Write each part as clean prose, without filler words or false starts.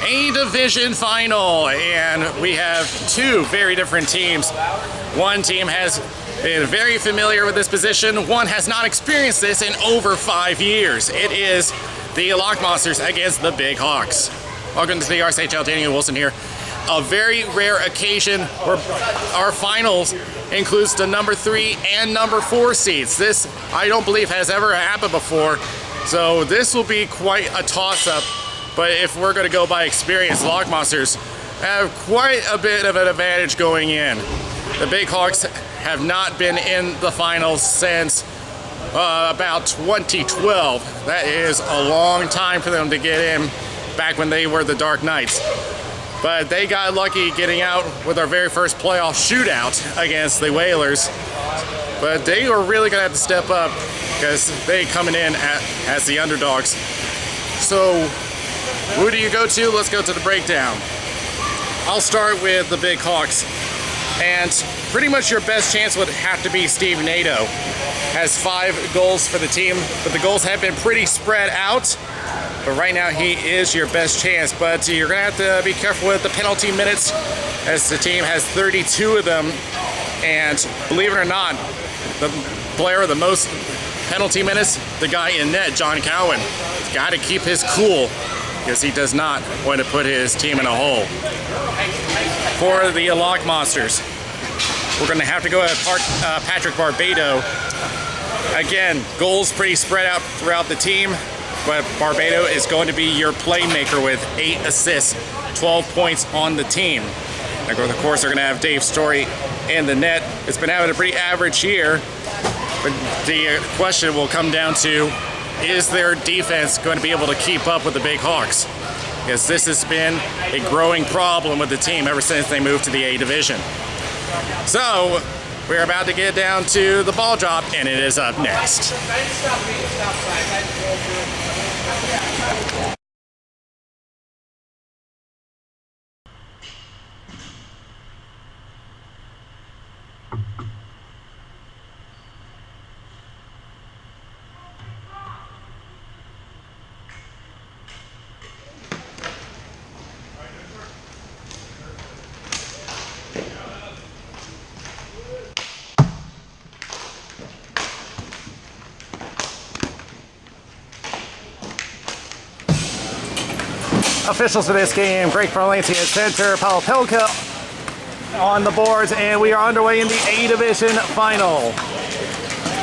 A Division final, and we have two very different teams. One team has been very familiar with this position. One has not experienced this in over 5 years. It is the Lock Monsters against the Big Hawks. Welcome to the RSHL. Daniel Wilson here. A very rare occasion where our finals includes the number 3 and number 4 seeds. This, I don't believe, has ever happened before. So this will be quite a toss-up. But if we're going to go by experience, Lock Monsters have quite a bit of an advantage going in. The Big Hawks have not been in the finals since about 2012. That is a long time for them to get in, back when they were the Dark Knights. But they got lucky getting out with our very first playoff shootout against the Whalers. But they were really going to have to step up because they coming in as the underdogs. So who do you go to? Let's go to the breakdown. I'll start with the Big Hawks. And pretty much your best chance would have to be Steve Nato. Has 5 goals for the team, but the goals have been pretty spread out. But right now he is your best chance. But you're going to have to be careful with the penalty minutes, as the team has 32 of them. And believe it or not, the player with the most penalty minutes, the guy in net, John Cowan, has got to keep his cool, because he does not want to put his team in a hole. For the Lock Monsters, we're going to have to go at Patrick Barbado. Again, goals pretty spread out throughout the team, but Barbado is going to be your playmaker with 8 assists, 12 points on the team. And of course, they're going to have Dave Story in the net. It's been having a pretty average year, but the question will come down to, is their defense going to be able to keep up with the Big Hawks? Because this has been a growing problem with the team ever since they moved to the A Division. So we're about to get down to the ball drop, and it is up next. Officials for this game: Greg Farlanti at center, Paul Pelka on the boards, and we are underway in the A Division final.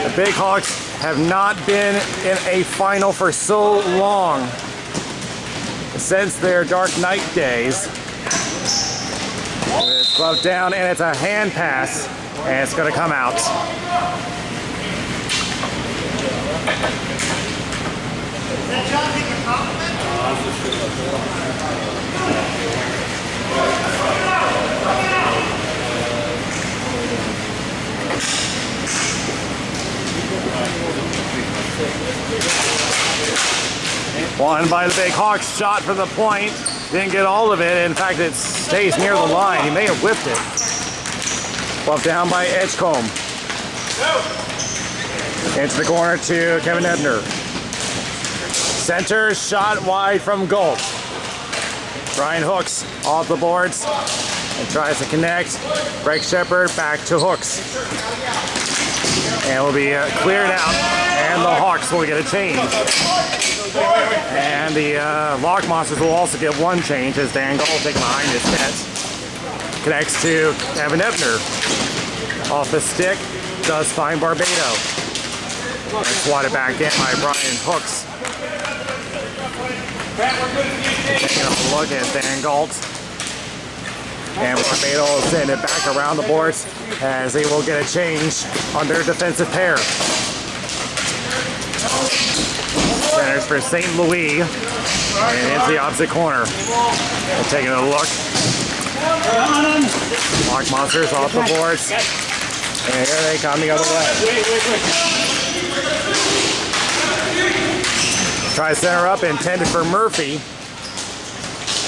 The Big Hawks have not been in a final for so long, since their Dark Knight days. It's gloved down, and it's a hand pass, and it's going to come out. Did John take a compliment? One by the Big Hawks, shot from the point. Didn't get all of it. In fact, it stays near the line. He may have whipped it. Bluffed down by Edgecombe. Into the corner to Kevin Ebner. Center shot wide from goal. Brian Hooks off the boards and tries to connect. Greg Shepard back to Hooks. And will be cleared out, and the Hawks will get a change. And the Lock Monsters will also get one change as Dan Gall taking behind his net. Connects to Kevin Ebner. Off the stick, does find Barbado. And swatted back in by Brian Hooks. Taking a look at Dan Galt. And Barbado will send it back around the boards as they will get a change on their defensive pair. Centers for St. Louis. And into the opposite corner. And taking a look. Lock Monsters off the boards. And here they come the other way. Try to center up, intended for Murphy.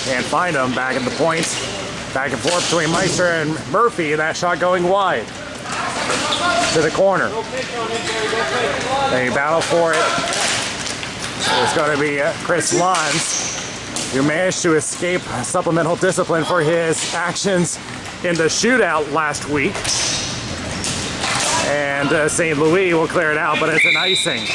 Can't find him back at the point. Back and forth between Meister and Murphy. That shot going wide. To the corner. They battle for it. It's going to be Chris Lons. who managed to escape supplemental discipline for his actions in the shootout last week. And St. Louis will clear it out, but it's an icing.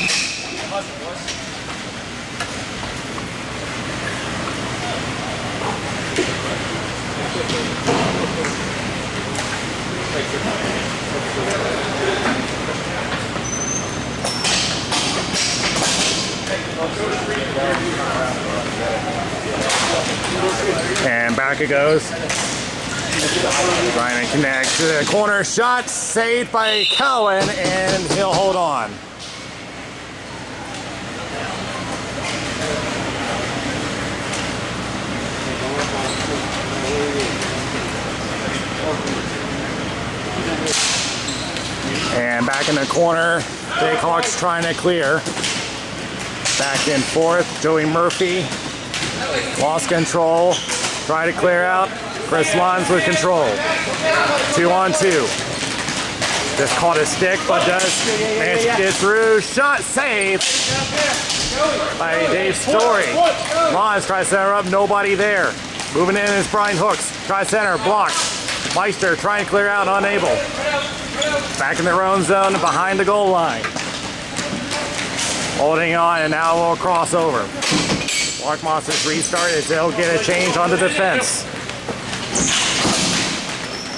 And back it goes. Trying to connect to the corner shot, saved by Cowan, and he'll hold on. And back in the corner, Big Hawks trying to clear. Back and forth, Joey Murphy lost control, try to clear out. Chris Lons with control. 2-on-2. Just caught a stick, but does manage to get through. Shot saved by Dave Story. Lons tries to center up, nobody there. Moving in is Brian Hooks. Try center, blocked. Meister trying to clear out, unable. Back in their own zone behind the goal line. Holding on, and now we'll cross over. Lock Monsters restart as they'll get a change on the defense.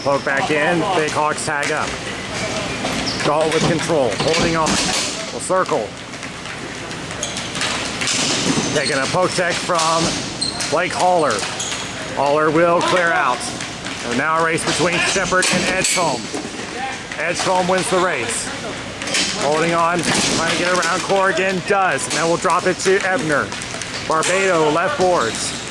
Poke back in, Big Hawks tag up. Gall with control, holding on. Will circle. Taking a poke check from Blake Haller. Haller will clear out. So now a race between Shepard and Edgecombe. Edgecombe wins the race. Holding on, trying to get around Corrigan, does. And then we'll drop it to Ebner. Barbado left boards.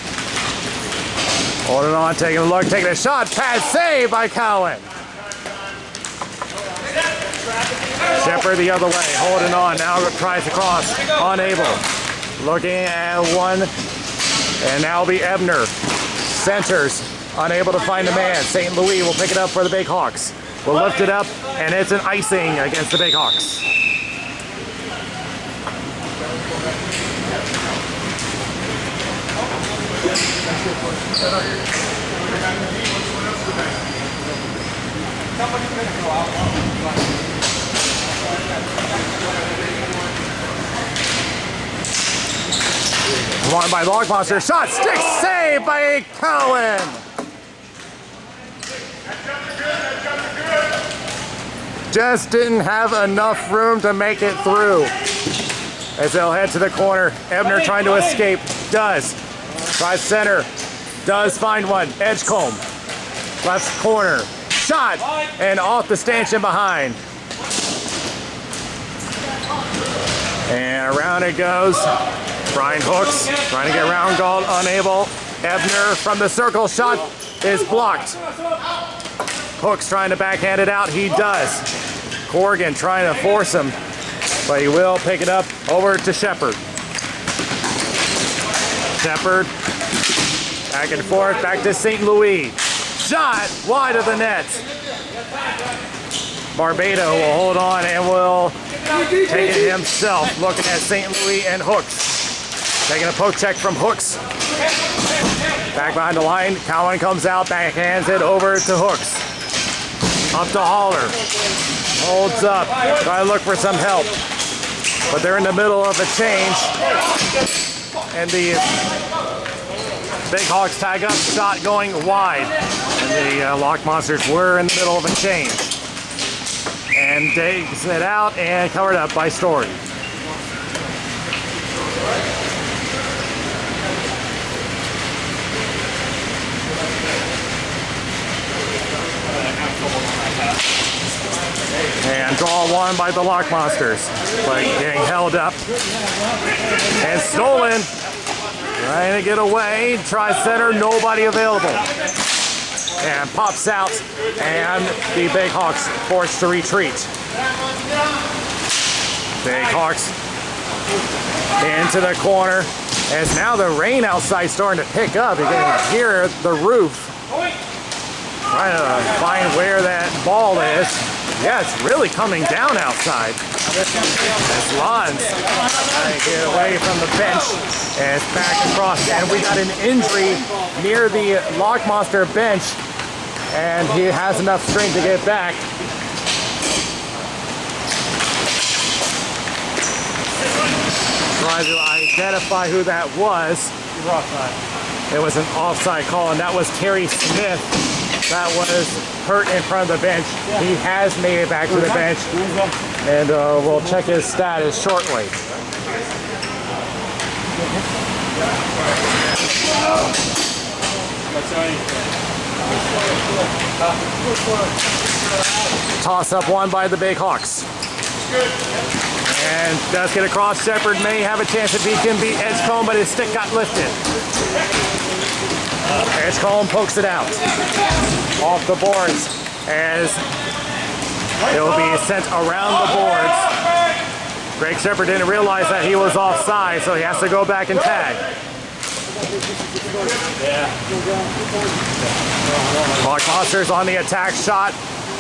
Holding on, taking a look, taking a shot. Pass save by Cowan. Shepard the other way, holding on. Now tries to cross, unable. Looking at one, and now will be Ebner. Centers, unable to find a man. St. Louis will pick it up for the Big Hawks. Will lift it up, and it's an icing against the Big Hawks. Won by Log Monster. Shot, stick, save by Cowan. Just didn't have enough room to make it through. As they'll head to the corner. Ebner trying to escape. Does. Tries center. Does find one. Edgecombe. Left corner. Shot. And off the stanchion behind. And around it goes. Brian Hooks trying to get around goal. Unable. Ebner from the circle. Shot is blocked. Hooks trying to backhand it out. He does. Corrigan trying to force him. But he will pick it up over to Shepard. Shepard, back and forth, back to St. Louis. Shot wide of the net. Barbado will hold on and will take it himself. Looking at St. Louis and Hooks. Taking a poke check from Hooks. Back behind the line, Cowan comes out, backhands it over to Hooks. Up to Haller. Holds up, trying to look for some help. But they're in the middle of a change. And the Big Hawks tag up, shot going wide. And the Lock Monsters were in the middle of a change. And digs it out and covered up by Story. And draw one by the Lock Monsters. But getting held up. And stolen. Trying to get away. Tries center, nobody available. And pops out. And the Big Hawks forced to retreat. Big Hawks into the corner. As now the rain outside starting to pick up. You can hear the roof. Trying to find where that ball is. Yeah, it's really coming down outside. As Lons trying to get away from the bench, and it's back across. And we got an injury near the Lock Monster bench, and he has enough strength to get back. Trying to identify who that was. It was an offside call, and that was Terry Smith that was hurt in front of the bench. He has made it back to the bench, and we'll check his status shortly. Toss up one by the Big Hawks. And does get across. Shepard may have a chance if he can beat Edgecombe, but his stick got lifted. Edgecombe pokes it out. Off the boards as it will be sent around the boards. Greg Shepard didn't realize that he was offside, so he has to go back and tag. Lock Monsters on the attack shot,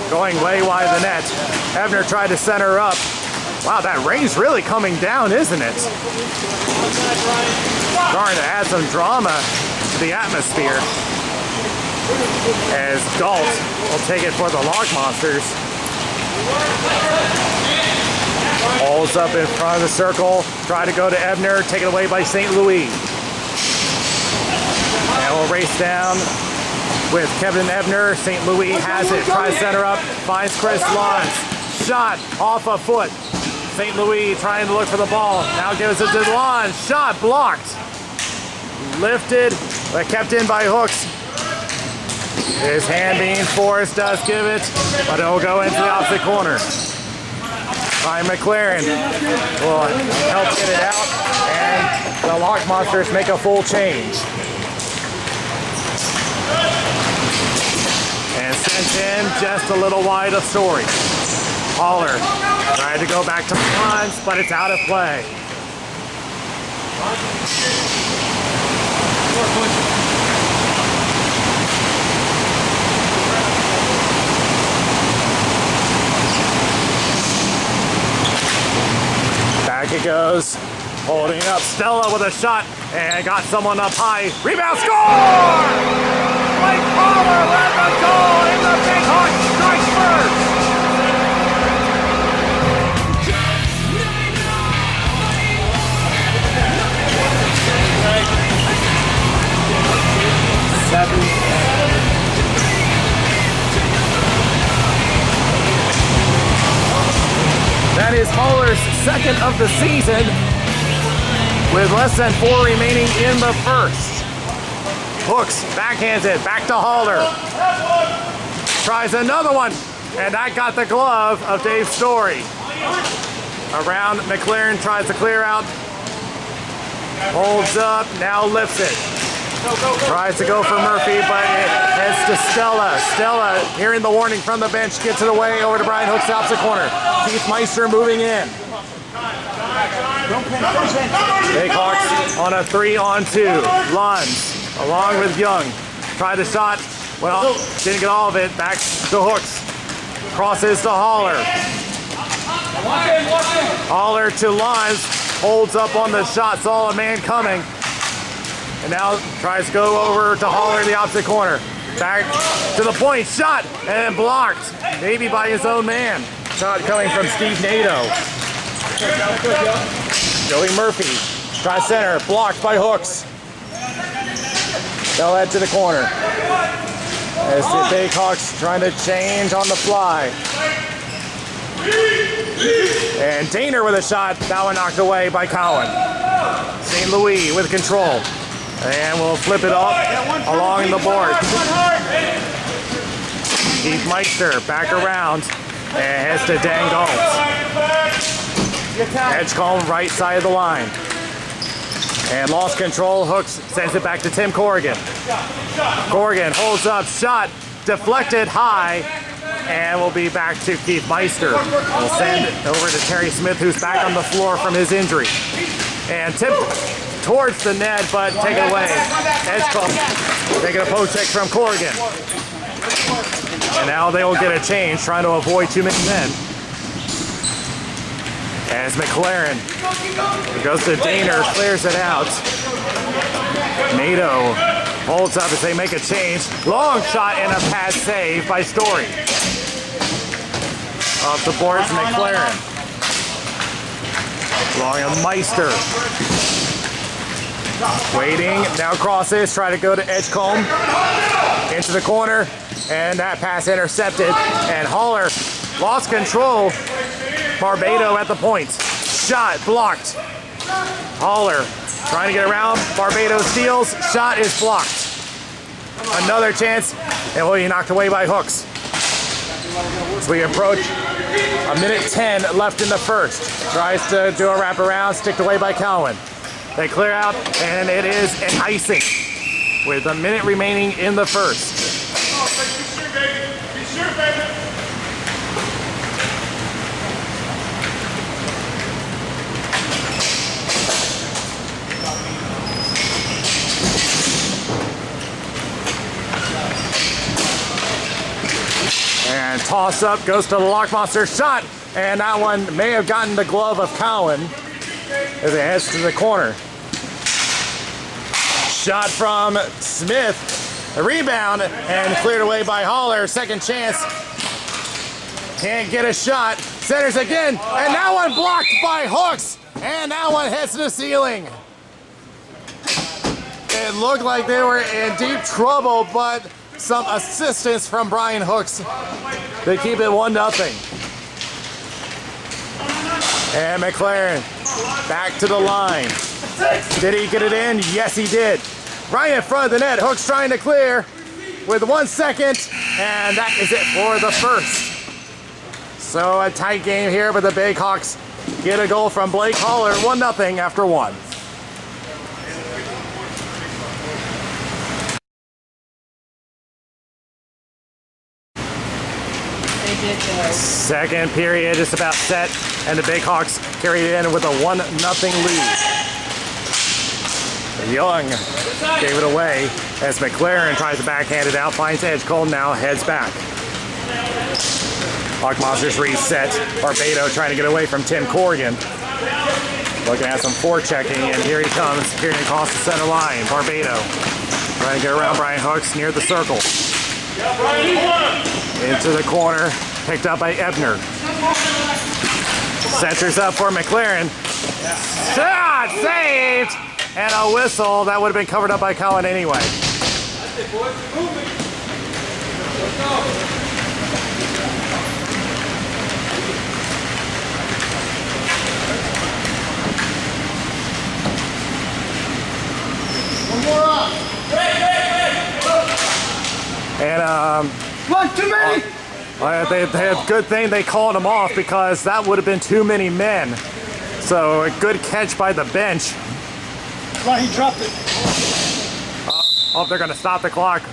going way wide of the net. Ebner tried to center up. Wow, that rain's really coming down, isn't it? Starting to add some drama to the atmosphere. As Galt will take it for the Lock Monsters. Holds up in front of the circle. Try to go to Ebner, taken away by St. Louis. And we'll race down with Kevin Ebner. St. Louis has it. Tries center up. Finds Chris Lons. Shot off a foot. St. Louis trying to look for the ball. Now gives it to Lons. Shot blocked. Lifted, but kept in by Hooks. His hand being forced does give it, but it'll go into the opposite corner. Ryan McLaren will help get it out, and the Lock Monsters make a full change. And sent in just a little wide of Story. Haller tried to go back to Lons, but it's out of play. Back it goes. Holding up Stella with a shot and got someone up high. Rebound, score! Blake Haller led the goal in the Big Hawk strike first. That is Haller's second of the season with less than 4 remaining in the first. Hooks backhands it back to Haller. Tries another one, and that got the glove of Dave Story. Around, McLaren tries to clear out. Holds up, now lifts it. Tries to go for Murphy, but it heads to Stella. Stella, hearing the warning from the bench, gets it away over to Brian Hooks, opposite corner. Keith Meister moving in. Big Hawks on a 3-on-2. Lons, along with Young. Tried the shot. Well, didn't get all of it. Back to Hooks. Crosses to Haller. Haller to Lons. Holds up on the shot. Saw a man coming. And now tries to go over to Haller in the opposite corner. Back to the point. Shot and blocked. Maybe by his own man. Shot coming from Steve Nato. Joey Murphy. Tries center. Blocked by Hooks. They'll head to the corner. As the Big Hawks trying to change on the fly. And Daner with a shot. That one knocked away by Cowan. St. Louis with control. And we'll flip it up along the board. Keith Meister back around and heads to Dan Galt. Edgecombe right side of the line. And lost control. Hooks sends it back to Tim Corrigan. Corrigan holds up, shot, deflected high, and we'll be back to Keith Meister. We'll send it over to Terry Smith, who's back on the floor from his injury. And tipped towards the net, but taken away. Edgecombe taking a poke check from Corrigan. And now they will get a change, trying to avoid too many men. As McLaren goes to Daner, clears it out. Nato holds up as they make a change. Long shot and a pass save by Story. Off the boards, McLaren. Long and Meister. Waiting, now crosses, try to go to Edgecombe. Into the corner, and that pass intercepted. And Haller lost control. Barbado at the point. Shot blocked. Haller trying to get around. Barbado steals. Shot is blocked. Another chance, and will be knocked away by HAWKS. As we approach a minute 10 left in the first. Tries to do a wraparound, sticked away by Cowan. They clear out, and it is an icing with a minute remaining in the first. Be sure, baby. And toss up goes to the Lockmonster. Shot, and that one may have gotten the glove of Cowan as it heads to the corner. Shot from Smith. A rebound and cleared away by Haller. Second chance. Can't get a shot. Centers again, and that one blocked by HAWKS. And that one hits the ceiling. It looked like they were in deep trouble, but some assistance from Brian HAWKS to keep it 1-0. And McLaren back to the line. Did he get it in? Yes, he did. Right in front of the net. HAWKS trying to clear with 1 second, and that is it for the first. So a tight game here, but the Big Hawks get a goal from Blake Haller, 1-0 after 1. Second period is about set, and the Big Hawks carry it in with a 1-0 lead. Young gave it away as McLaren tries to backhand it out, finds Edgecombe, now heads back. Hawk Monsters reset. Barbado trying to get away from Tim Corrigan. Looking at some forechecking, and here he comes, peering across the center line. Barbado trying to get around Brian HAWKS near the circle. Into the corner, picked up by Ebner. Centers up for McLaren. Shot saved! And a whistle that would have been covered up by Cowan anyway. One more up. And One too many. they had good thing they called him off, because that would have been too many men. So a good catch by the bench. Right, he dropped it. Oh, they're going to stop the clock.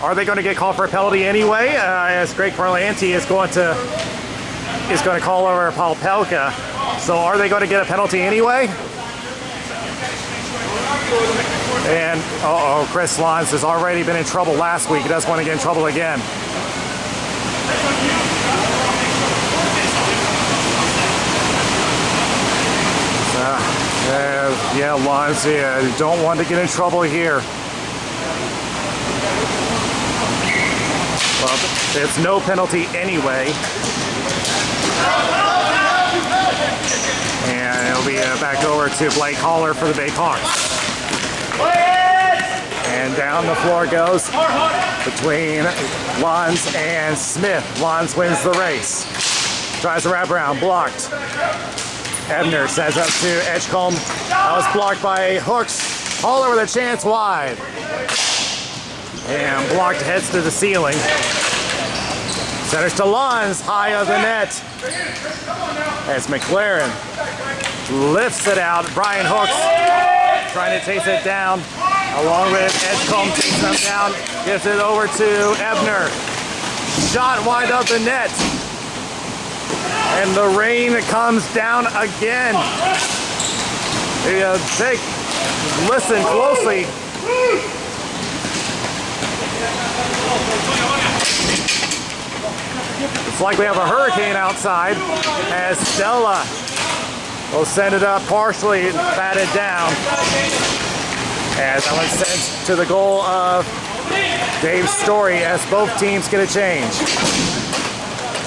Are they going to get called for a penalty anyway? As Greg Parlanti is going to call over Paul Pelka. So are they going to get a penalty anyway? And Chris Lons has already been in trouble last week. He doesn't want to get in trouble again. Yeah, Lons, don't want to get in trouble here. Well, it's no penalty anyway. And it'll be back over to Blake Haller for the Big Hawks. And down the floor goes between Lons and Smith. Lons wins the race. Tries to wrap around, blocked. Ebner sends up to Edgecombe. That was blocked by HAWKS. Haller with a chance wide. And blocked, heads to the ceiling. Centers to Lons, high of the net. As McLaren lifts it out. Brian HAWKS trying to chase it down. Along with Edgecombe, takes them down. Gives it over to Ebner. Shot wide of the net. And the rain comes down again. Listen closely. It's like we have a hurricane outside as Stella will send it up partially batted down. As that one sent to the goal of Dave Story as both teams get a change.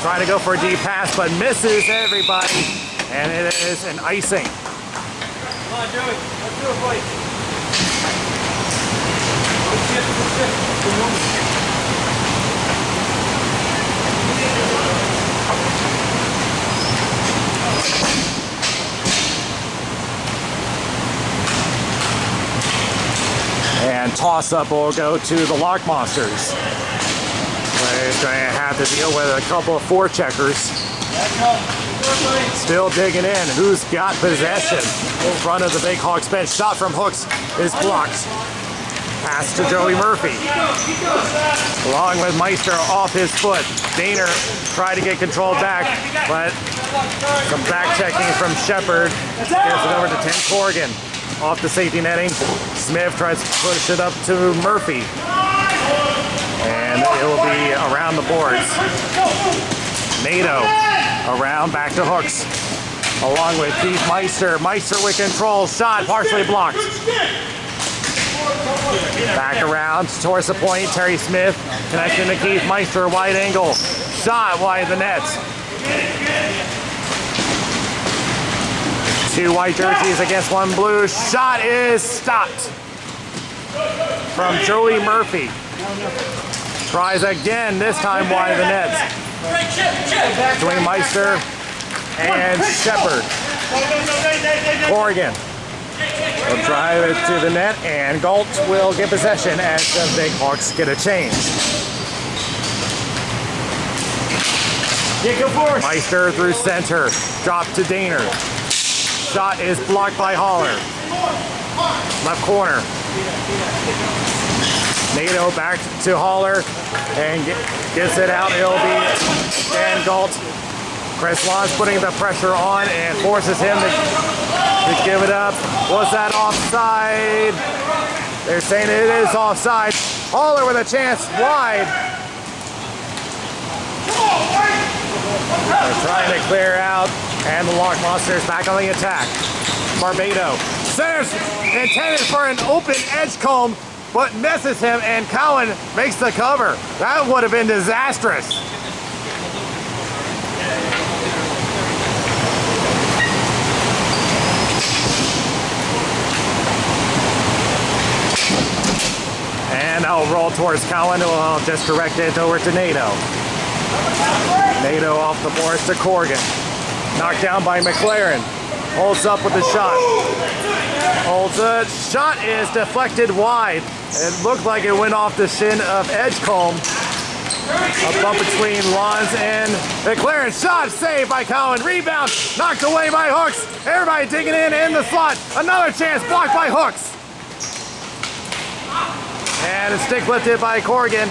Trying to go for a deep pass, but misses everybody, and it is an icing. Come on, Joey. Let's do it, buddy. And toss-up will go to the Lock Monsters. They're going to have to deal with a couple of forecheckers. Still digging in. Who's got possession in front of the big Hawks bench? Shot from Hooks is blocked. Pass to Joey Murphy. Along with Meister off his foot. Daner tried to get control back, but some back checking from Shepard gives it over to 10 Corrigan. Off the safety netting. Smith tries to push it up to Murphy. And it will be around the boards. Nato around back to Hooks. Along with Keith Meister. Meister with control. Shot partially blocked. Back around towards the point. Terry Smith connecting to Keith Meister. Wide angle. Shot wide of the net. Two white jerseys against one blue. Shot is stopped from Joey Murphy. Tries again, this time wide of the net. Between Meister and Shepard. Corrigan will drive it to the net, and Galt will get possession as the Big Hawks get a change. Meister through center. Drop to Daner. Shot is blocked by Haller. Left corner. Nato back to Haller and gets it out. It'll be Dan Galt. Chris Lons putting the pressure on and forces him to give it up. Was that offside? They're saying it is offside. Haller with a chance wide. They're trying to clear out, and the Lock Monsters back on the attack. Barbado centers intended for an open edge comb, but misses him, and Cowan makes the cover. That would have been disastrous. And I'll roll towards Cowan, who will just direct it over to Nato. Nato off the boards to Corrigan. Knocked down by McLaren. Holds up with the shot. Holds it. Shot is deflected wide. It looked like it went off the shin of Edgecombe. A bump between Lons and McLaren. Shot saved by Cowan. Rebound knocked away by Hooks. Everybody digging in the slot. Another chance blocked by Hooks. And a stick lifted by Corrigan.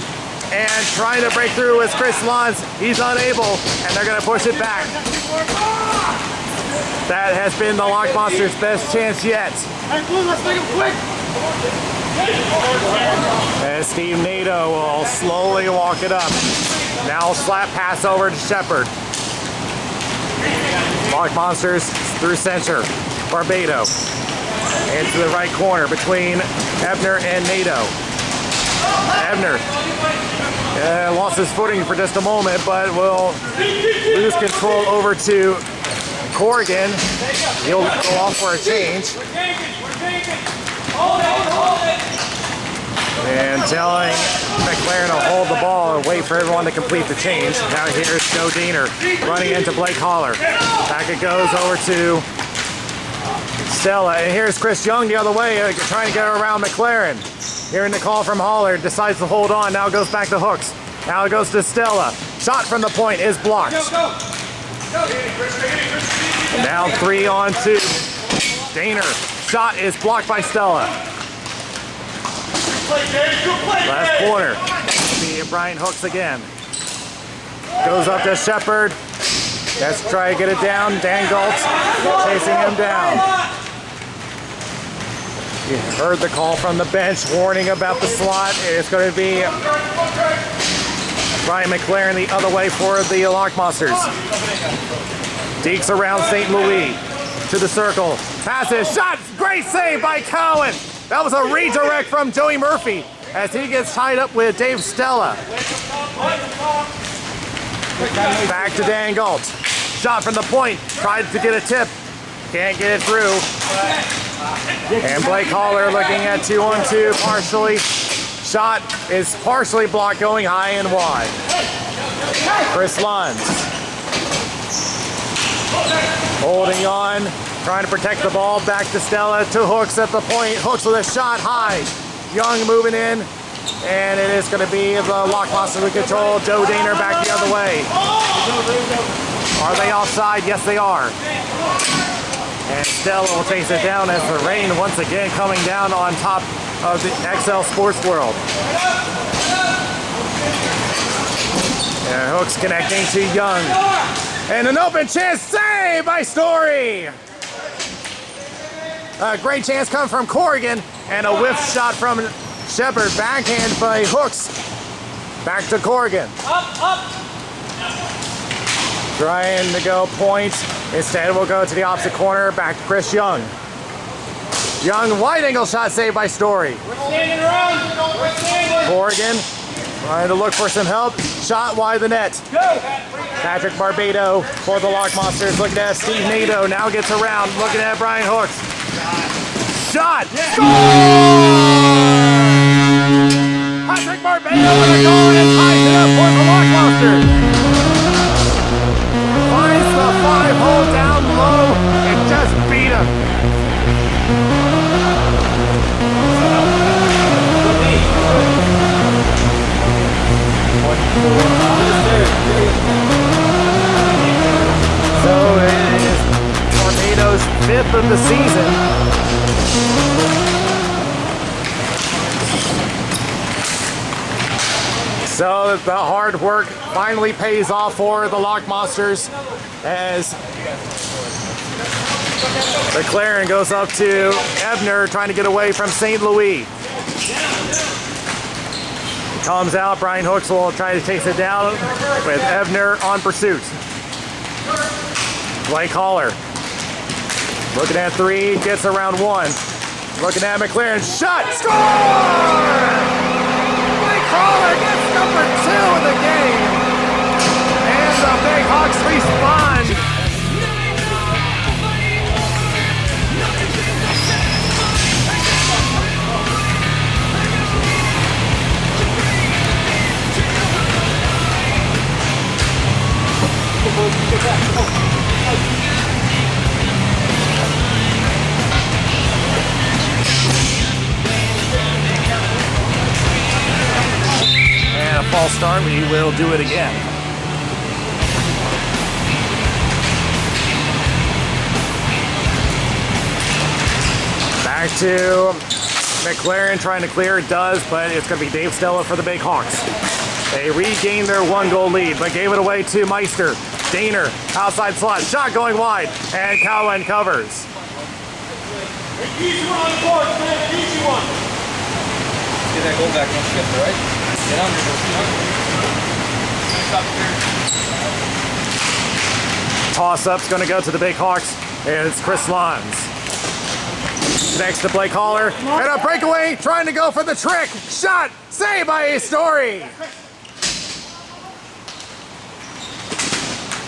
And trying to break through is Chris Lons. He's unable, and they're going to push it back. That has been the Lock Monsters' best chance yet. Hey, Blue, let's make him quick. As Steve Nato will slowly walk it up. Now slap pass over to Shepard. Lock Monsters through center. Barbado. Into the right corner between Ebner and Nato. Ebner lost his footing for just a moment, but will lose control over to Corrigan. He'll go off for a change. And telling McLaren to hold the ball and wait for everyone to complete the change. Now here's Joe Daner running into Blake Haller. Back it goes over to Stella. And here's Chris Young the other way, trying to get around McLaren. Hearing the call from Haller, decides to hold on. Now it goes back to Hooks. Now it goes to Stella. Shot from the point is blocked. Now 3-on-2. Daner. Shot is blocked by Stella. Left corner. Be Brian Hooks again. Goes up to Shepard. Let's try to get it down. Dan Galt chasing him down. You heard the call from the bench warning about the slot. It's going to be Ryan McLaren the other way for the Lockmonsters. Deeks around St. Louis to the circle. Passes, shot, great save by Cowan. That was a redirect from Joey Murphy as he gets tied up with Dave Stella. Back to Dan Galt. Shot from the point, tried to get a tip. Can't get it through. And Blake Haller looking at 2-on-2 partially. Shot is partially blocked going high and wide. Chris Lunds holding on, trying to protect the ball. Back to Stella, to Hooks at the point. Hooks with a shot high. Young moving in, and it is going to be the Lockmonsters with control. Joe Daner back the other way. Are they offside? Yes, they are. And Stella will chase it down as the rain once again coming down on top of the XL Sports World. And Hooks connecting to Young. And an open chance save by Story. A great chance coming from Corrigan, and a whiff shot from Shepard. Backhand by Hooks. Back to Corrigan. Trying to go point. Instead, we'll go to the opposite corner. Back to Chris Young. Young, wide angle shot saved by Story. We're standing around. We're standing. Corrigan trying to look for some help. Shot wide the net. Go. Patrick Barbado for the Lockmonsters. Looking at Steve Nato. Now gets around. Looking at Brian Hooks. Shot. Score! Patrick Barbado with a goal and ties it up for the Lockmonsters. Finds the 5-hole down low and just beat him. So it is Tornado's 5th of the season. So the hard work finally pays off for the Lockmonsters as McLaren goes up to Ebner trying to get away from St. Louis. Comes out, Brian Hooks will try to chase it down with Ebner on pursuit. Blake Haller looking at 3, gets around 1. Looking at McLaren, shot, score! Blake Haller gets number 2 in the game. And the Big Hawks respond. And a false start, we will do it again. Back to McLaren trying to clear, it does, but it's going to be Dave Stella for the Big Hawks. They regained their 1-goal lead, but gave it away to Meister. Daner, outside slot, shot going wide, and Cowan covers. Easy one on the board, man. Easy one. Get that goal back once you get there, right? Get under this. Toss-up's going to go to the Big Hawks, and it's Chris Lons. Next to Blake Haller, and a breakaway, trying to go for the trick. Shot, saved by Story.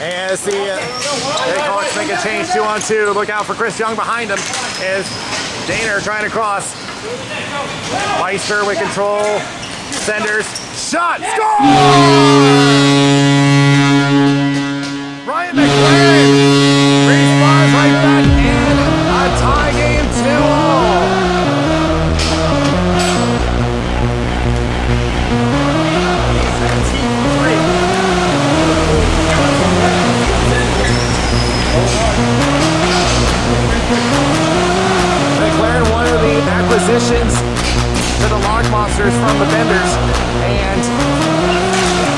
As the Big Hawks make a change 2-on-2. Look out for Chris Young behind him as Daner trying to cross. Meister with control. Senders. Shot. Score! Ryan McLaren respawns right back in a tie game 2-all. McLaren, one of the acquisitions to the Lockmonsters from the Benders, and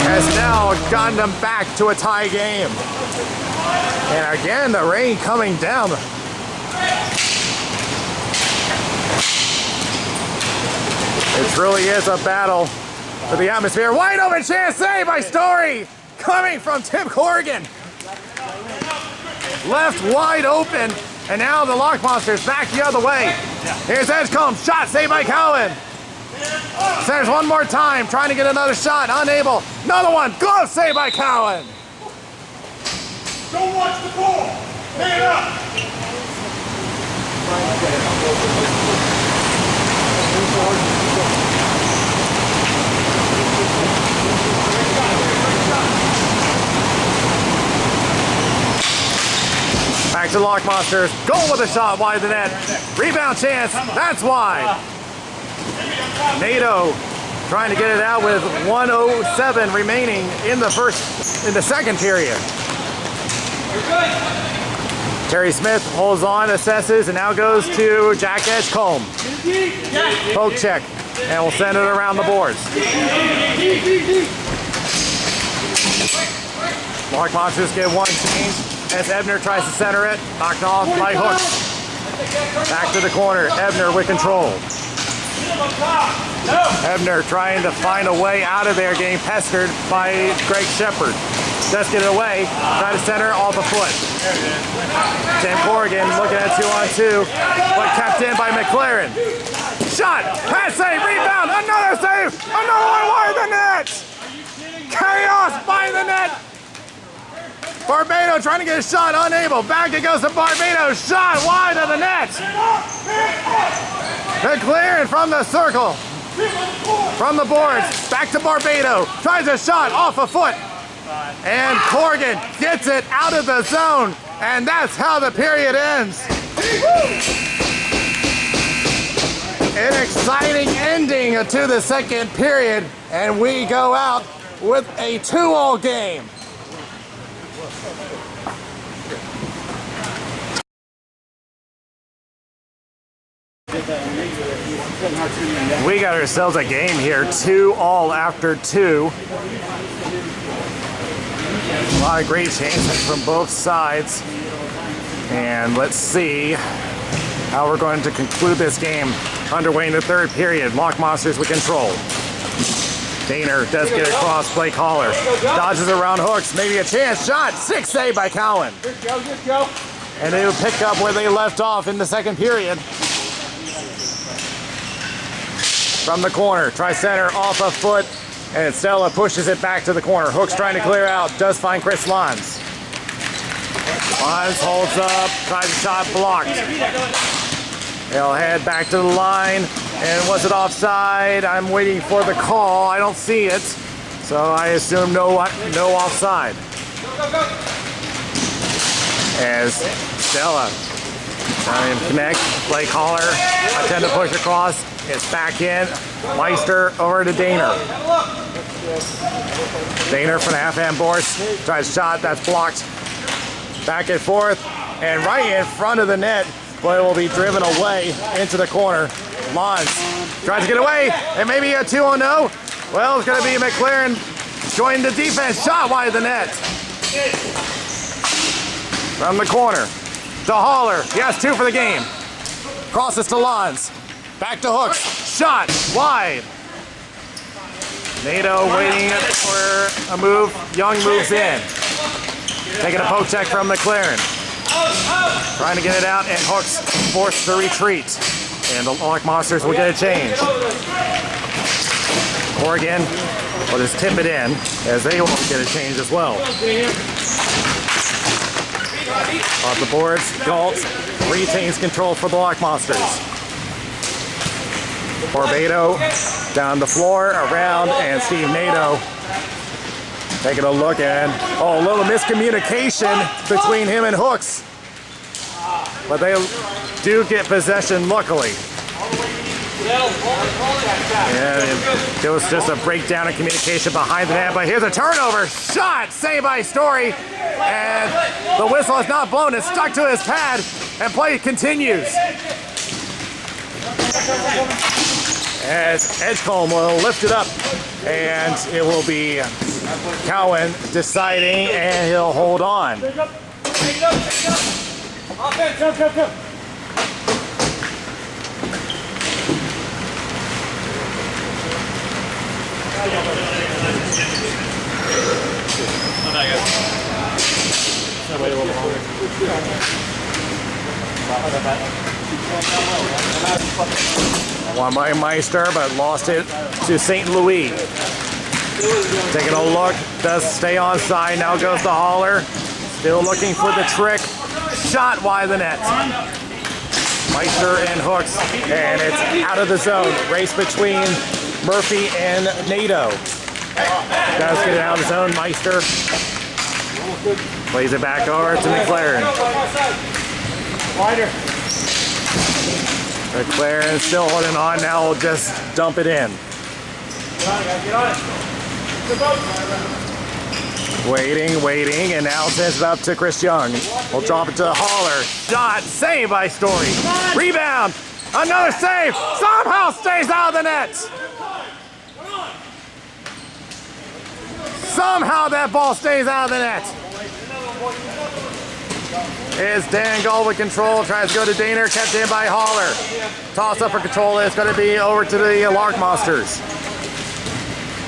has now gotten them back to a tie game. And again, the rain coming down. It truly is a battle for the atmosphere. Wide open chance save by Story coming from Tim Corrigan. Left wide open, and now the Lock Monsters back the other way. Here's Edgecombe, shot saved by Cowan. Centers one more time, trying to get another shot, unable. Another one, glove saved by Cowan. Don't watch the ball. Man up. Back to Lock Monsters. Goal with a shot wide of the net. Rebound chance. That's wide. NATO trying to get it out with 1:07 remaining in the second period. Terry Smith holds on, assesses, and now goes to Jack Edgecombe. Poke check, and we'll send it around the boards. Lock Monsters get one change as Ebner tries to center it. Knocked off by Hooks. Back to the corner. Ebner with control. Ebner trying to find a way out of there, getting pestered by Greg Shepard. Does get it away. Try to center off the foot. Tim Corrigan looking at 2-on-2, but kept in by McLaren. Shot, pass save, rebound, another save, another one wide of the net. Chaos by the net. Barbado trying to get a shot, unable. Back it goes to Barbado, shot wide of the net. McLaren from the circle, from the boards, back to Barbado. Tries a shot off a foot. And Corrigan gets it out of the zone. And that's how the period ends. An exciting ending to the second period. And we go out with a 2-all game. We got ourselves a game here, 2-all after 2. A lot of great changes from both sides. And let's see how we're going to conclude this game. Underway in the third period, Lock Monsters with control. Daner does get across, play caller. Dodges around Hooks, maybe a chance, shot, 6-save by Cowan. Good go. And they will pick up where they left off in the second period. From the corner, try center, off a foot, and Stella pushes it back to the corner. Hooks trying to clear out, does find Chris Lons. Lons holds up, tries a shot, blocked. They'll head back to the line, and was it offside? I'm waiting for the call, I don't see it. So I assume no offside. As Stella trying to connect, play caller, attempt to push across, it's back in, Meister over to Daner. Daner from the half-hand boards, tries shot, that's blocked. Back and forth, and right in front of the net, but it will be driven away into the corner. Lons tries to get away, and maybe a 2-0. Well, it's going to be McLaren joining the defense, shot wide of the net. From the corner to Haller, he has 2 for the game. Crosses to Lons, back to Hooks, shot wide. NATO waiting for a move, Young moves in. Taking a poke check from McLaren. Trying to get it out, and Hooks forced the retreat. And the Lock Monsters will get a change. Corrigan will just tip it in, as they will get a change as well. Off the boards, Galt retains control for the Lock Monsters. Barbado down the floor, around, and Steve NATO taking a look, and a little miscommunication between him and Hooks. But they do get possession, luckily. And it was just a breakdown of communication behind the net, but here's a turnover, shot, saved by Story, and the whistle is not blown, it's stuck to his pad, and play continues. As Edgecombe will lift it up, and it will be Cowan deciding, and he'll hold on. Take it up. Offense, come. Won by Meister, but lost it to St. Louis. Taking a look, does stay on side, now goes to Haller. Still looking for the trick. Shot wide of the net. Meister and Hooks, and it's out of the zone. Race between Murphy and NATO. Does get it out of the zone. Meister plays it back over to McLaren. McLaren still holding on. Now we'll just dump it in. Waiting, and now sends it up to Chris Young. We'll drop it to Haller. Shot, save by Story. Rebound, another save. Somehow stays out of the net. Somehow that ball stays out of the net. Is Dan Gold with control, tries to go to Daner, kept in by Haller. Toss up for control, it's going to be over to the Lark Monsters.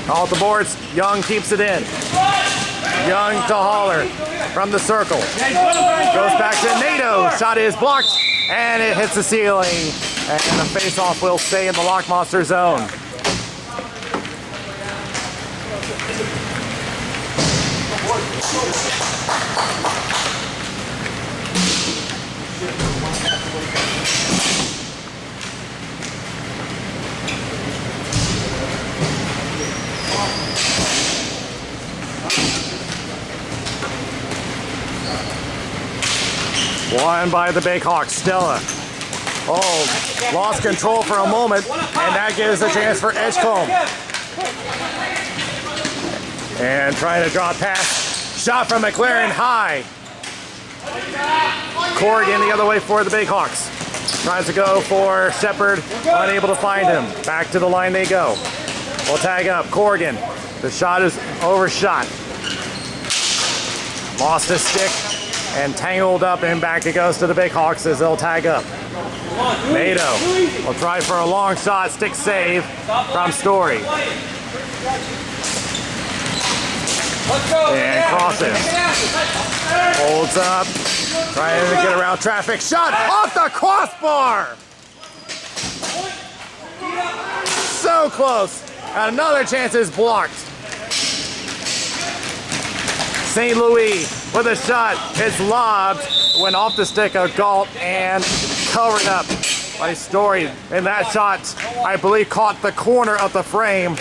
All at the boards, Young keeps it in. Young to Haller from the circle. Goes back to NATO, shot is blocked, and it hits the ceiling. And the face-off will stay in the Lark Monster zone. Won by the Big Hawks, Stella. Oh, lost control for a moment, and that gives a chance for Edgecombe. And trying to draw a pass. Shot from McLaren high. Corrigan the other way for the Big Hawks. Tries to go for Shepard, unable to find him. Back to the line they go. We'll tag up Corrigan. The shot is overshot. Lost his stick and tangled up, and back it goes to the Big Hawks as they'll tag up. NATO will try for a long shot, stick save from Story. And crosses. Holds up, trying to get around traffic. Shot off the crossbar! So close. And another chance is blocked. St. Louis with a shot. It's lobbed. Went off the stick of Galt and covered up by Story. And that shot, I believe, caught the corner of the frame.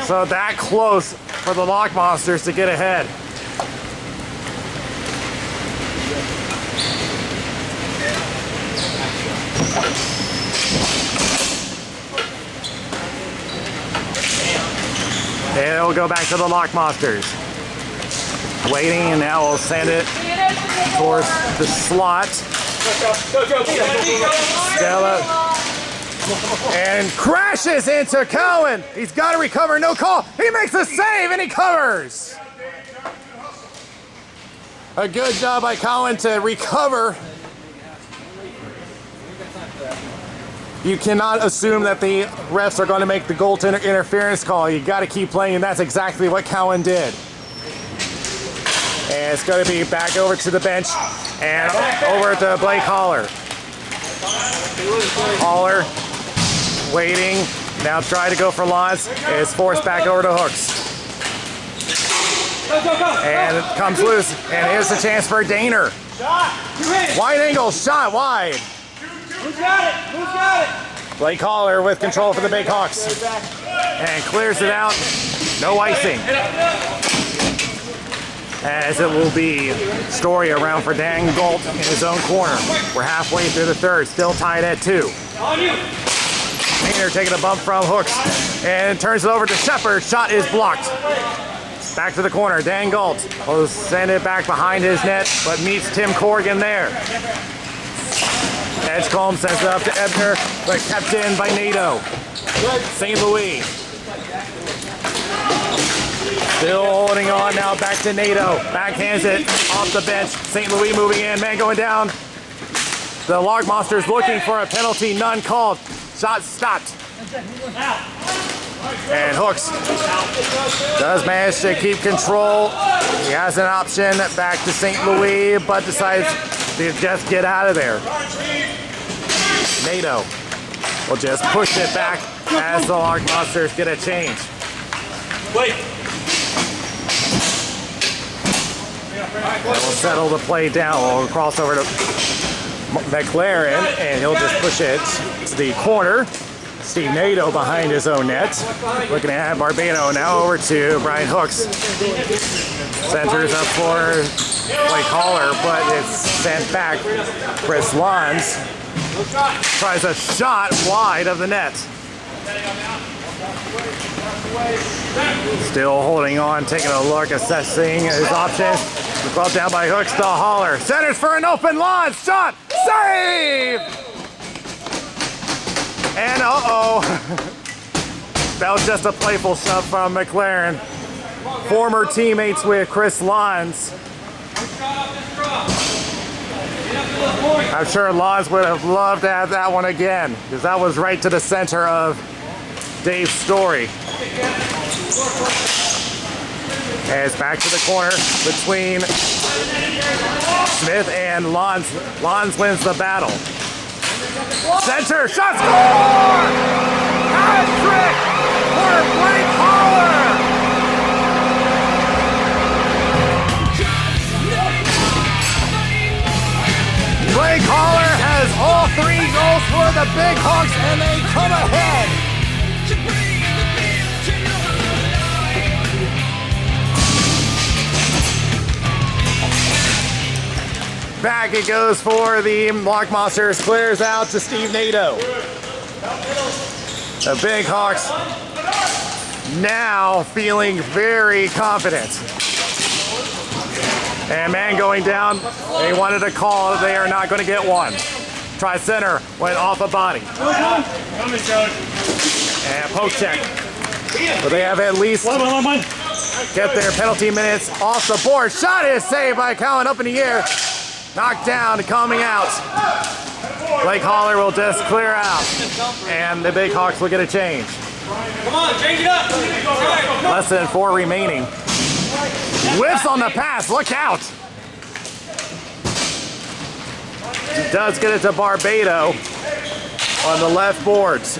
So that close for the Lock Monsters to get ahead. And it'll go back to the Lock Monsters. Waiting, and now we'll send it towards the slot. Stella. And crashes into Cowan. He's got to recover, no call. He makes a save and he covers. A good job by Cowan to recover. You cannot assume that the refs are going to make the goaltender interference call. You got to keep playing, and that's exactly what Cowan did. And it's going to be back over to the bench and over to Blake Haller. Haller waiting. Now try to go for Lance. Is forced back over to Hooks. And it comes loose. And here's the chance for Daner. Wide angle shot wide. Who's got it? Who's got it? Blake Haller with control for the Big Hawks. And clears it out. No icing. As it will be Story around for Dan Galt in his own corner. We're halfway through the third, still tied at 2. Maynard taking a bump from Hooks and turns it over to Shepard. Shot is blocked. Back to the corner, Dan Galt will send it back behind his net, but meets Tim Corrigan there. Edgecombe sends it up to Ebner, but kept in by NATO. St. Louis. Still holding on now, back to NATO. Backhands it off the bench. St. Louis moving in, man going down. The Lark Monsters looking for a penalty, none called. Shot stopped. And Hawks does manage to keep control. He has an option back to St. Louis, but decides to just get out of there. NATO will just push it back as the Lark Monsters get a change. Wait. And we'll settle the play down. We'll cross over to McLaren, and he'll just push it to the corner. Steve NATO behind his own net. Looking at Barbado now over to Brian Hooks. Centers up for Blake Haller, but it's sent back. Chris Lons tries a shot wide of the net. Still holding on, taking a look, assessing his options. Brought down by Hooks to Haller. Centers for an open launch. Shot. Save! And that was just a playful shove from McLaren. Former teammates with Chris Lons. I'm sure Lons would have loved to have that one again, because that was right to the center of Dave's story. And it's back to the corner between Smith and Lons. Lons wins the battle. Center, shot, score! Hat-trick for Blake Haller! Blake Haller has all 3 goals for the Big Hawks, and they come ahead. Back it goes for the Lock Monsters, clears out to Steve NATO. The Big Hawks now feeling very confident. And man going down, they wanted a call, they are not going to get one. Try center, went off a body. And poke check. But they have at least get their penalty minutes off the board. Shot is saved by Cowan up in the air. Knocked down, coming out. Blake Haller will just clear out. And the Big Hawks will get a change. Come on, change it up. Less than 4 remaining. Whiffs on the pass, look out. He does get it to Barbado on the left boards.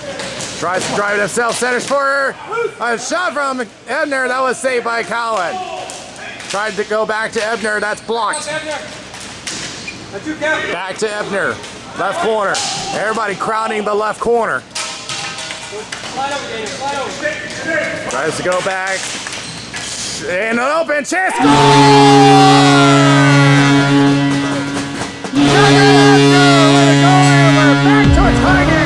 Tries to drive it himself, centers for a shot from Ebner. That was saved by Cowan. Tried to go back to Ebner, that's blocked. Back to Ebner, left corner. Everybody crowding the left corner. Tries to go back. And an open chance. Back to a tie game.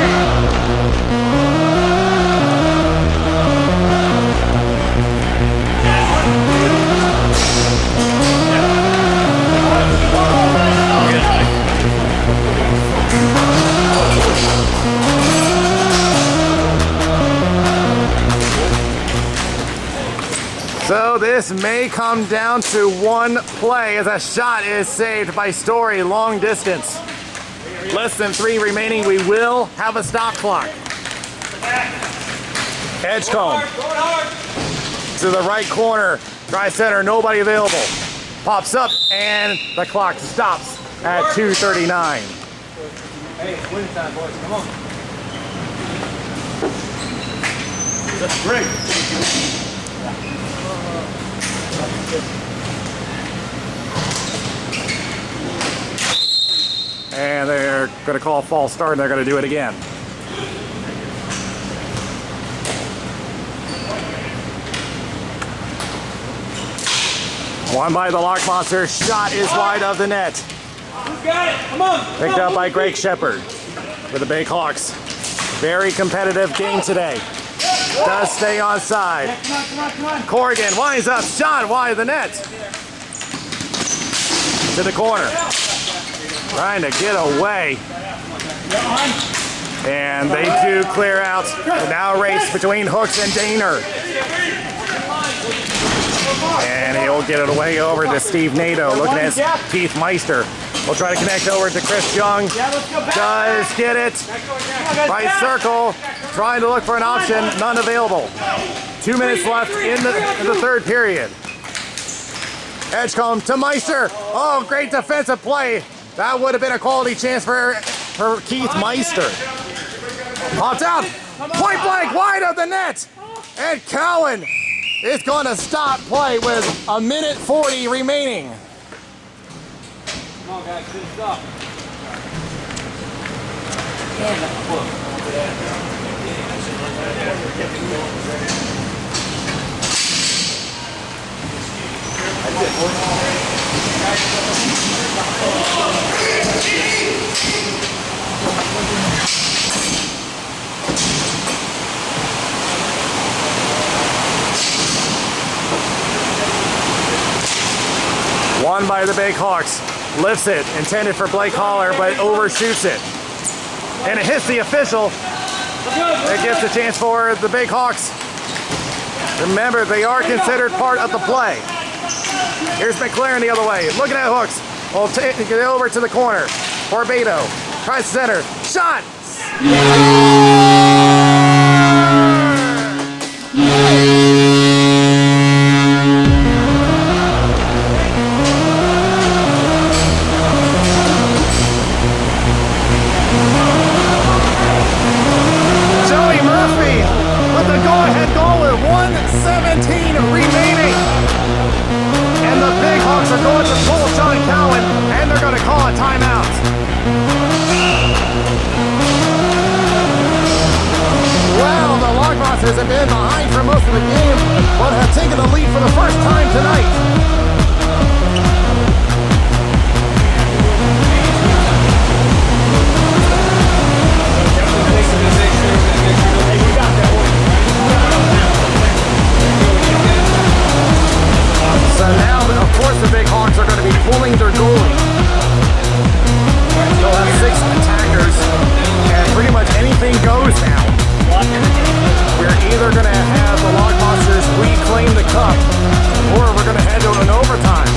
So this may come down to one play as a shot is saved by Story, long distance. Less than 3 remaining, we will have a stop clock. Edgecombe to the right corner, try center, nobody available. Pops up and the clock stops at 2:39. Hey, it's win time, boys. Come on. That's great. And they're going to call a false start, and they're going to do it again. Won by the Lock Monsters. Shot is wide of the net. Who's got it? Come on. Picked up by Greg Shepard for the Big Hawks. Very competitive game today. Does stay on side. Come on. Corrigan winds up, shot wide of the net. To the corner. Trying to get away. And they do clear out. And now race between Hooks and Daner. And he'll get it away over to Steve NATO. Looking at Keith Meister. We'll try to connect over to Chris Young. Does get it. Right circle. Trying to look for an option. None available. 2 minutes left in the third period. Edgecombe to Meister. Oh, great defensive play. That would have been a quality chance for Keith Meister. Pops out. Point blank wide of the net. And Cowan is going to stop play with 1:40 remaining. Come on, guys, finish up. Won by the Big Hawks. Lifts it, intended for Blake Holler, but overshoots it. And it hits the official. It gives a chance for the Big Hawks. Remember, they are considered part of the play. Here's McLaren the other way. Looking at Hooks. We'll take it over to the corner. For Beto. Tries to center. Shot! Joey Murphy with the go-ahead goal with 1:17 remaining. And the Big Hawks are going to pull Sean Cowan, and they're going to call a timeout. Well, the Lockboxers have been behind for most of the game, but have taken the lead for the first time tonight. So now, of course, the Big Hawks are going to be pulling their goalie. They'll have 6 attackers, and pretty much anything goes now. We're either going to have the Lockboxers reclaim the cup, or we're going to head to an overtime.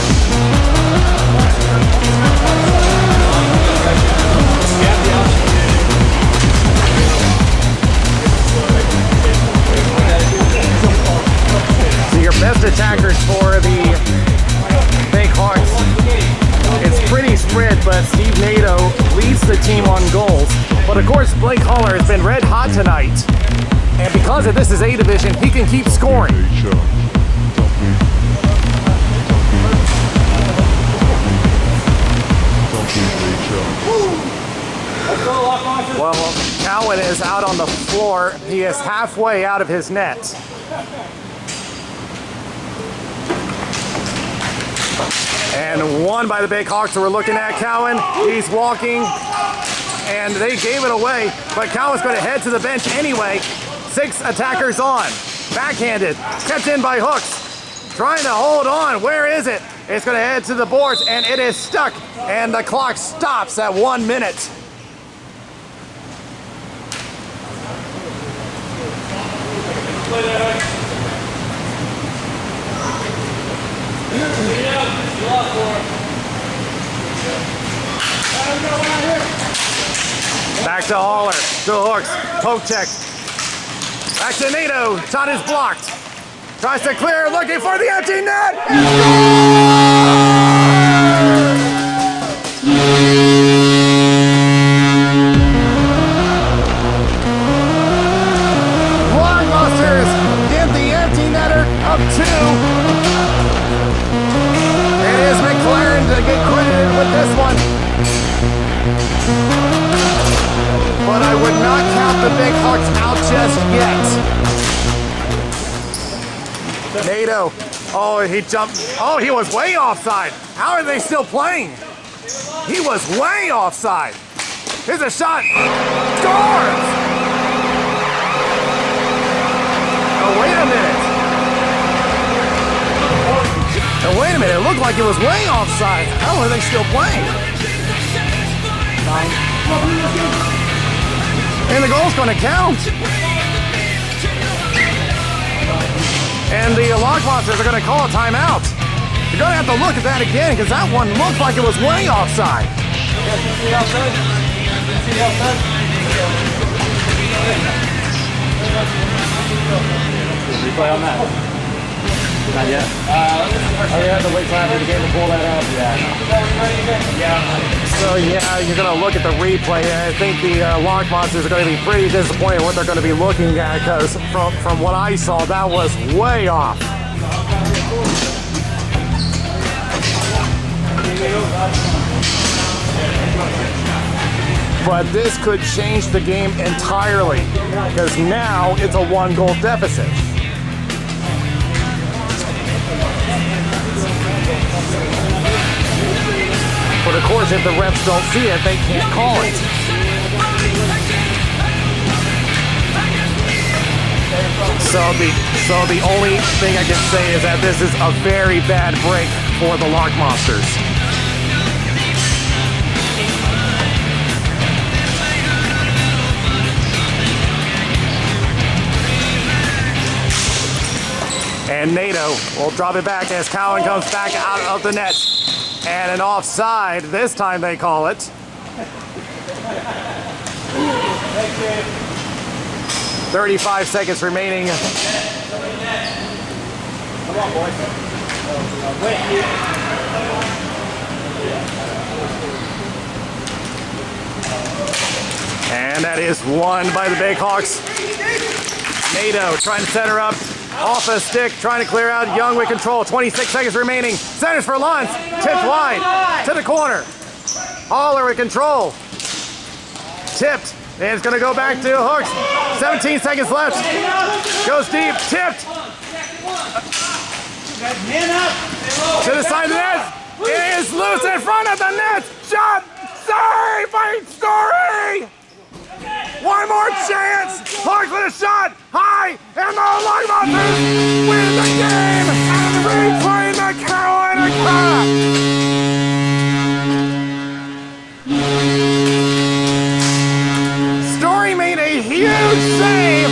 So your best attackers for the Big Hawks, it's pretty spread, but Steve Nato leads the team on goals. But of course, Blake Holler has been red hot tonight. And because of this is A division, he can keep scoring. Well, Cowan is out on the floor. He is halfway out of his net. And won by the Big Hawks. So we're looking at Cowan. He's walking, and they gave it away. But Cowan's going to head to the bench anyway. 6 attackers on. Backhanded. Kept in by Hooks. Trying to hold on. Where is it? It's going to head to the boards, and it is stuck. And the clock stops at 1 minute. Back to Holler, to Hooks, poke check. Back to Nato, shot is blocked. Tries to clear, looking for the empty net. Lockbusters give the empty netter up 2. It is McLaren to get credited with this one. But I would not count the Big Hawks out just yet. Nato. Oh, he jumped. Oh, he was way offside. How are they still playing? He was way offside. Here's a shot. Scores! Oh, wait a minute. Oh, wait a minute. It looked like it was way offside. How are they still playing? And the goal's going to count. And the Lockboxers are going to call a timeout. You're gonna have to look at that again because that one looked like it was way offside. See the outside? See the outside? Replay on that. Not yet. Oh, you have to wait till after the game to pull that out. Yeah. So yeah, you're gonna look at the replay, and I think the Lock Monsters are gonna be pretty disappointed what they're gonna be looking at, because from what I saw, that was way off. But this could change the game entirely, because now it's a 1-goal deficit. But of course, if the refs don't see it, they can't call it. So the only thing I can say is that this is a very bad break for the Lock Monsters. And NATO will drop it back as Cowan comes back out of the net. And an offside, this time they call it. 35 seconds remaining. Come on, boys. And that is won by the Big Hawks. NATO trying to set her up. Off a stick, trying to clear out. Young with control. 26 seconds remaining. Centers for Luntz. Tipped wide to the corner. Haller with control. Tipped. And it's going to go back to Hooks. 17 seconds left. Goes deep. Tipped. To the side of the net. It is loose in front of the net. Shot. Save by Story. One more chance. Hawks with a shot. High. And the Lock Monsters win the game. Replaying the Carolina Cup. Story made a huge save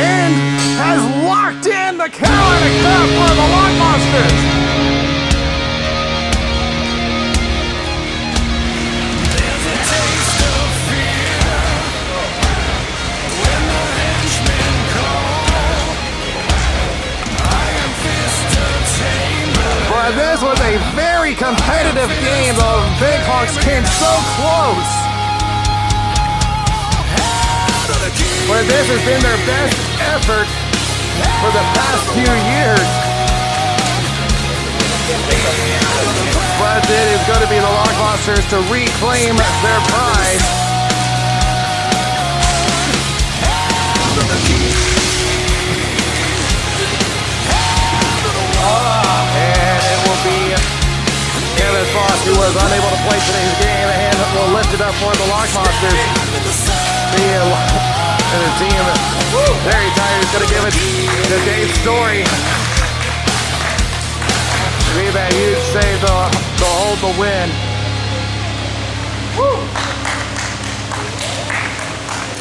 and has locked in the Carolina Cup for the Lock Monsters. This was a very competitive game. The Big Hawks came so close. But this has been their best effort for the past few years. But it is going to be the Lock Monsters to reclaim their pride. And it will be Kevin Foss, who was unable to play today's game, and will lift it up for the Lock Monsters. And the team, very tired, is going to give it to Dave Story. Be that huge save to hold the win. Woo!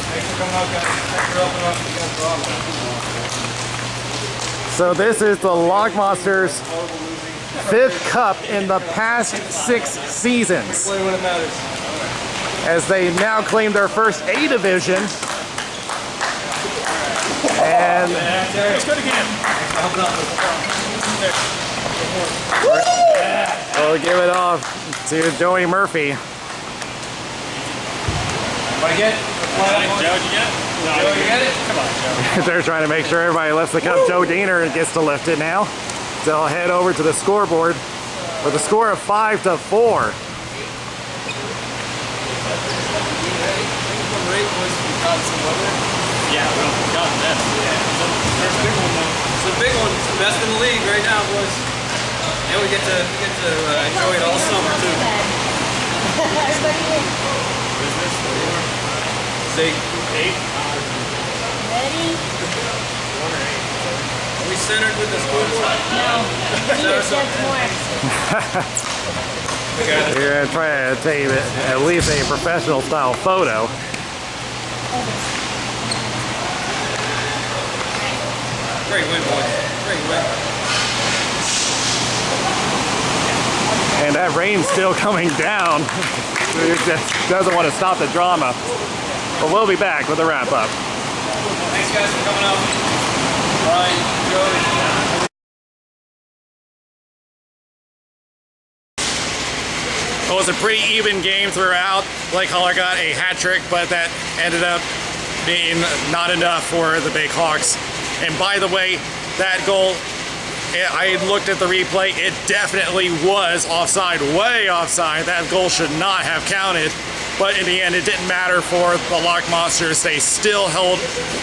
Thanks for coming out, guys. Thanks for helping us. You guys are awesome. So this is the Lock Monsters' 5th cup in the past 6 seasons, Play when it matters. as they now claim their first A division. And It's good again. we'll give it off to Joey Murphy. Want to get it? Joe, did you get it? Joe, you get it? Come on, Joe. They're trying to make sure everybody lifts the cup. Joe Diener gets to lift it now. So I'll head over to the scoreboard with a score of 5-4. Yeah, we got this. First big one, though. It's a big one. It's the best in the league right now, boys. And we get to enjoy it all summer too. Say 8. Ready? Are we centered with the scoreboard? No. We need to shift more. You're going to try to take at least a professional style photo. Great win, boys. Great win. that rain's still coming down. It just doesn't want to stop the drama. But we'll be back with a wrap up. Thanks guys for coming out. Brian, Joey. It was a pretty even game throughout. Blake Haller got a hat trick, but that ended up being not enough for the big Hawks. And by the way, that goal, I looked at the replay, it definitely was offside, way offside. That goal should not have counted. But in the end, it didn't matter for the Lock Monsters. They still held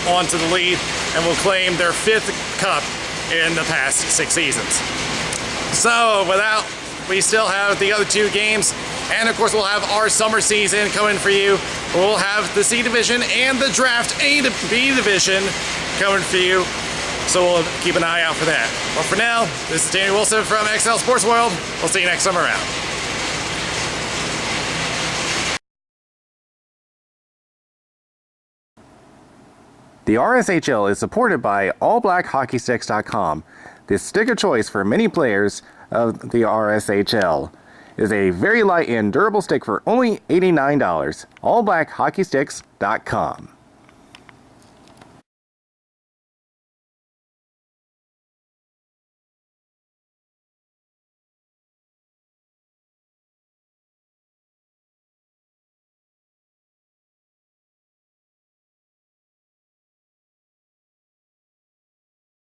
on to the lead and will claim their 5th cup in the past 6 seasons. So without, we still have the other 2 games, and of course we'll have our summer season coming for you. We'll have the C Division and the Draft A to B Division coming for you, so we'll keep an eye out for that. But for now, this is Danny Wilson from XL Sports World. We'll see you next summer round. The RSHL is supported by AllBlackHockeySticks.com. The stick of choice for many players of the RSHL is a very light and durable stick for only $89. AllBlackHockeySticks.com.